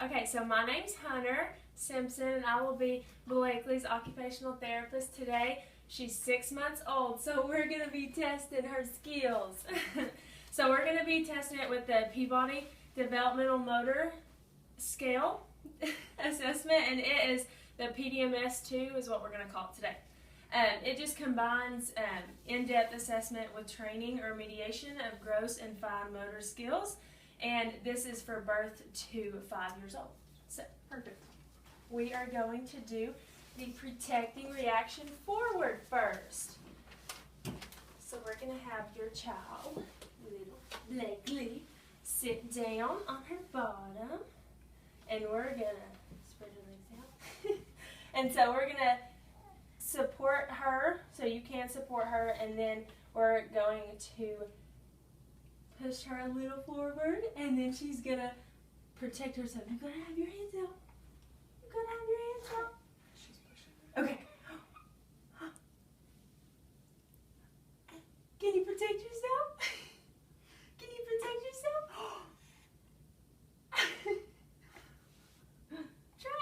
Okay, so my name's Hunter Simpson, and I will be Blakely's occupational therapist today. She's 6 months old, so we're going to be testing her skills. So we're going to be testing it with the Peabody Developmental Motor Scale assessment, and it is the PDMS-2 is what we're going to call it today. It just combines in-depth assessment with training or mediation of gross and fine motor skills, and this is for birth to 5 years old. So, perfect. We are going to do the protecting reaction forward first. So we're going to have your child, little Blakely, sit down on her bottom, and we're going to spread her legs out. And so we're going to support her, so you can support her, and then we're going to push her a little forward, and then she's going to protect herself. You got to have your hands out. You got to have your hands out. She's pushing. Okay. Can you protect yourself? Can you protect yourself? Try.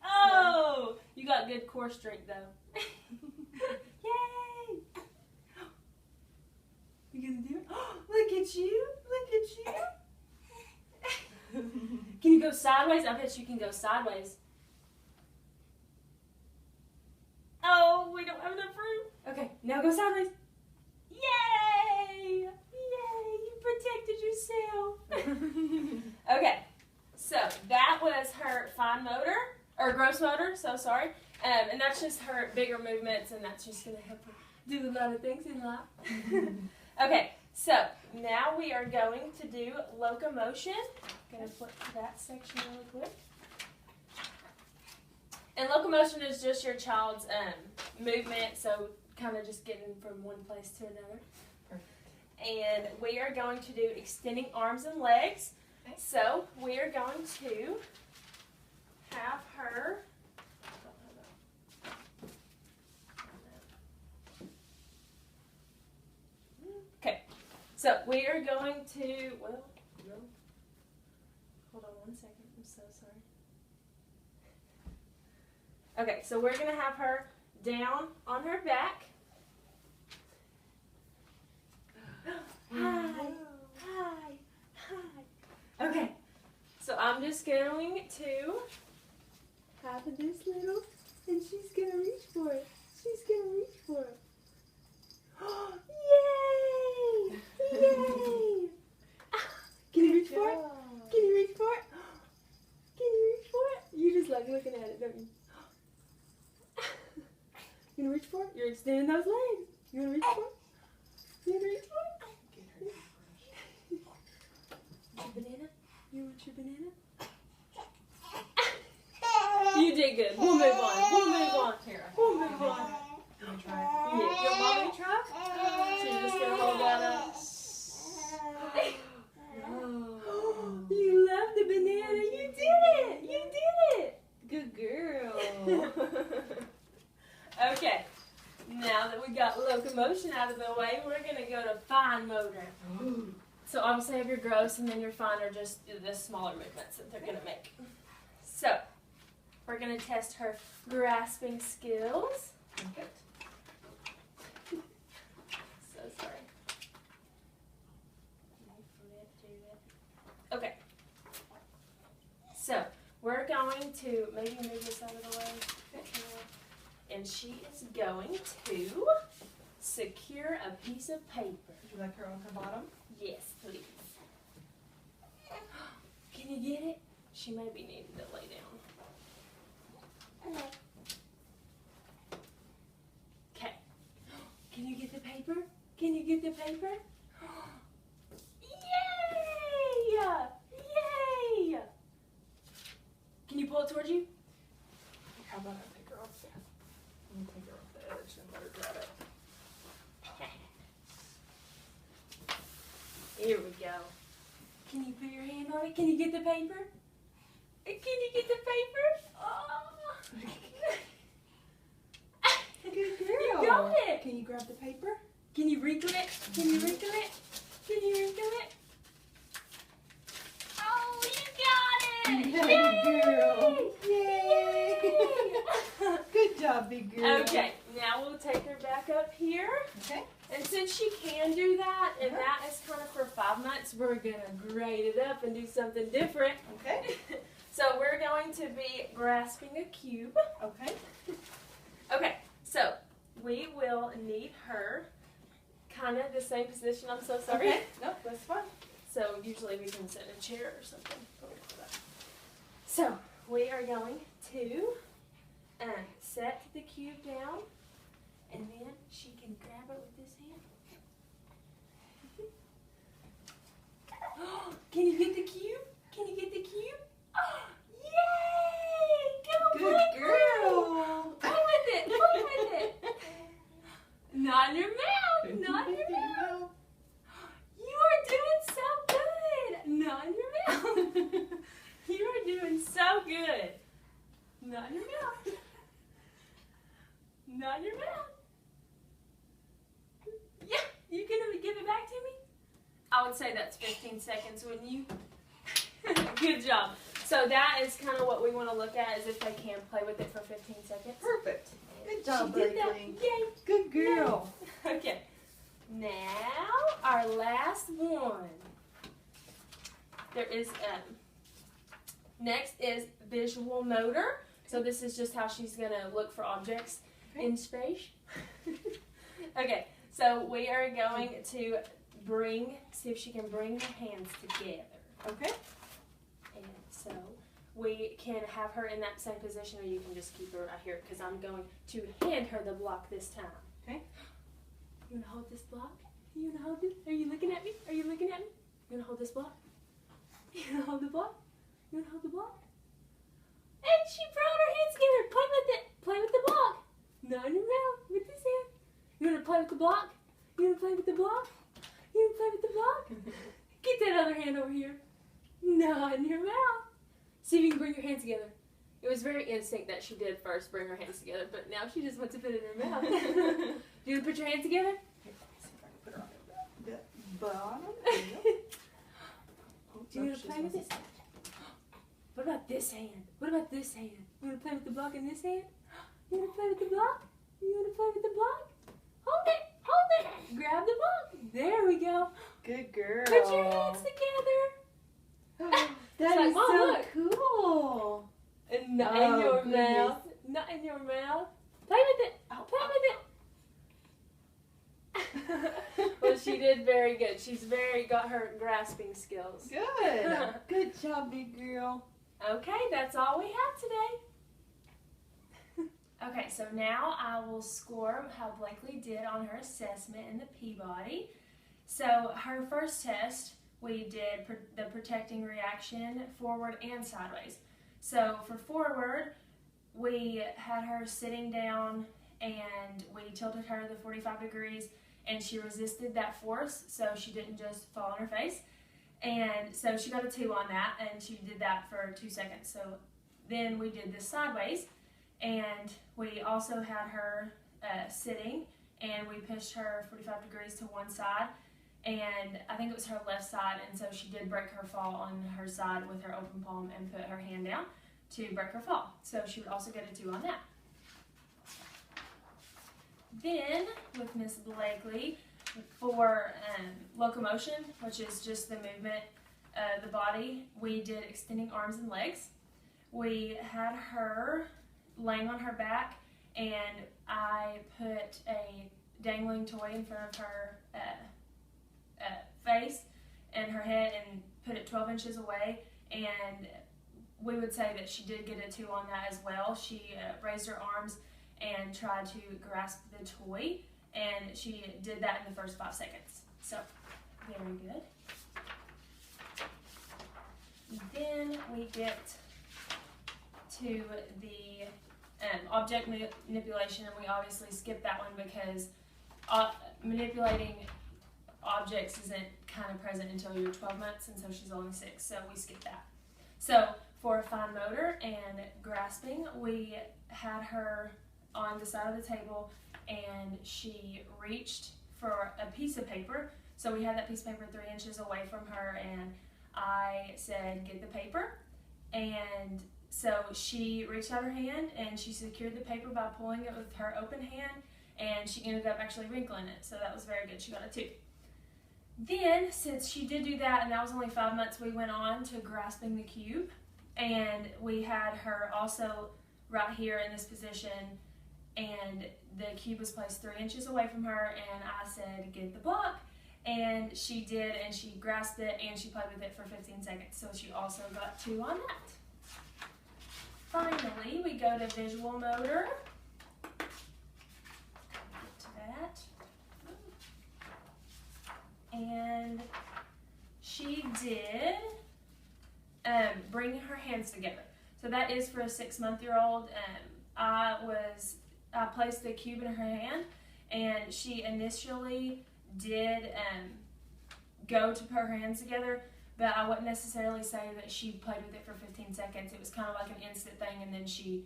Oh, you got good core strength though. Yay! You gonna do it? Look at you! Look at you! Can you go sideways? I bet you can go sideways. Oh, we don't have enough room. Okay, now go sideways. Yay! Yay! You protected yourself. Okay, so that was her fine motor, or gross motor, so sorry. And that's just her bigger movements, and that's just going to help her do a lot of things in life. Okay, so now we are going to do locomotion. I'm going to flip to that section really quick. And locomotion is just your child's movement, so kind of just getting from one place to another. Perfect. And we are going to do extending arms and legs. Okay. So we are going to have her. Okay, so we are going to, well, hold on one second, I'm so sorry. Okay, so we're going to have her down on her back. Hi. Okay, so I'm just going to have this little, and she's going to reach for it. She's going to reach for it. Yay! Yay! Can you reach for it? Can you reach for it? Can you reach for it? You just like looking at it, don't you? You gonna reach for it? You're extending those legs. You gonna reach for it? You gonna reach for it? Your banana? You want your banana? You did good. We'll move on. We'll move on. Here, We'll move on. you want to try? Yeah, your mommy try? So you're just gonna hold that up. Oh. You love the banana. You did it. You did it. Good girl. Okay. Now that we got locomotion out of the way, we're going to go to fine motor. Ooh. So obviously have your gross and then your fine are just the smaller movements that they're going to make. So we're going to test her grasping skills. Perfect. So sorry. Okay. So we're going to maybe move this out of the way. And she is going to secure a piece of paper. Would you like her on her bottom? Yes, please. Can you get it? She may be needing to lay down. Okay. Can you get the paper? Can you get the paper? Yay! Yay! Can you pull it towards you? How about I take her off there? Let me take her off the edge and let her grab it. Here we go. Can you put your hand on it? Can you get the paper? Can you get the paper? Oh. Good girl. You got it. Can you grab the paper? Can you wrinkle it? Can you wrinkle it? Can you wrinkle it? Oh, you got Good girl. Yay! Good job, big girl. Okay, now we'll take her back up here. Okay. And since she can do that, and that is kind of for 5 months, we're going to grade it up and do something different. Okay. So we're going to be grasping a cube. Okay. Okay, so we will need her kind of the same position. I'm so sorry. Okay. Nope, that's fine. So usually we can sit in a chair or something. So we are going to set the cube down, and then she can grab it with this hand. Can you get the cube? Can you get the cube? Oh, yay! Go Good Blakely! girl. Play with it! Play with it! Not in your mouth! Not in your mouth! You are doing so good! Not in your mouth! You are doing so good! Not in your mouth! Not in your mouth! Yeah! You gonna give it back to me? I would say that's 15 seconds, wouldn't you? Good job. So that is kind of what we want to look at, is if they can play with it for 15 seconds. Perfect. Good job, She did that. Blakely. Yay! Good girl. Okay. Now, our last one. There is, next is visual motor. So this is just how she's going to look for objects in space. Okay, so we are going to see if she can bring her hands together. Okay. And so we can have her in that same position, or you can just keep her right here, because I'm going to hand her the block this time. Okay. You want to hold this block? You want to hold it? Are you looking at me? Are you looking at me? You want to hold this block? You want to hold the block? You want to hold the block? And she brought her hands together. Play with it. Play with the block. Not in your mouth. With this hand. You want to play with the block? You want to play with the block? You want to play with the block? Get that other hand over here. Not in your mouth. See if you can bring your hands together. It was very instinct that she did first bring her hands together, but now she just wants to put it in her mouth. Do you want to put your hands together? Here, let me see if I can put her on the bottom. Do you want to play with it? What about this hand? What about this hand? You want to play with the block in this hand? You want to play with the block? You want to play with the block? Hold it! Hold it! Grab the block. There we go. Good girl. Put your hands together. That like, is Mom, so look. cool. And not Oh, in your goodness. mouth. Not in your mouth. Play with it. Play with it. Well, she did very good. She's got her grasping skills. Good. Good job, big girl. Okay, that's all we have today. Okay, so now I will score how Blakely did on her assessment in the Peabody. So her first test, we did the protecting reaction forward and sideways. So for forward, we had her sitting down and we tilted her to 45 degrees and she resisted that force, so she didn't just fall on her face. And so she got a 2 on that, and she did that for 2 seconds. So then we did this sideways, and we also had her sitting, and we pushed her 45 degrees to one side, and I think it was her left side, and so she did break her fall on her side with her open palm and put her hand down to break her fall. So she would also get a 2 on that. Then, with Miss Blakely, for locomotion, which is just the movement of the body, we did extending arms and legs. We had her laying on her back, and I put a dangling toy in front of her face and her head and put it 12 inches away, and we would say that she did get a 2 on that as well. She raised her arms and tried to grasp the toy, and she did that in the first 5 seconds. So, very good. Then we get to the object manipulation, and we obviously skip that one because manipulating objects isn't kind of present until you're 12 months, and so she's only 6, so we skip that. So, for fine motor and grasping, we had her on the side of the table, and she reached for a piece of paper. So we had that piece of paper 3 inches away from her, and I said, get the paper. And so she reached out her hand and she secured the paper by pulling it with her open hand, and she ended up actually wrinkling it. So that was very good. She got a 2. Then, since she did do that, and that was only 5 months, we went on to grasping the cube. And we had her also right here in this position, and the cube was placed 3 inches away from her, and I said, get the block. And she did, and she grasped it, and she played with it for 15 seconds. So she also got 2 on that. Finally, we go to visual motor. Get to that. And she did bring her hands together. So that is for a 6-month-old. I placed the cube in her hand, and she initially did go to put her hands together, but I wouldn't necessarily say that she played with it for 15 seconds. It was kind of like an instant thing, and then she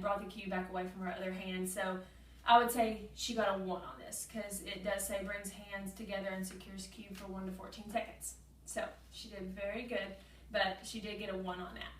brought the cube back away from her other hand. So I would say she got a 1 on this, because it does say brings hands together and secures cube for 1 to 14 seconds. So she did very good, but she did get a 1 on that.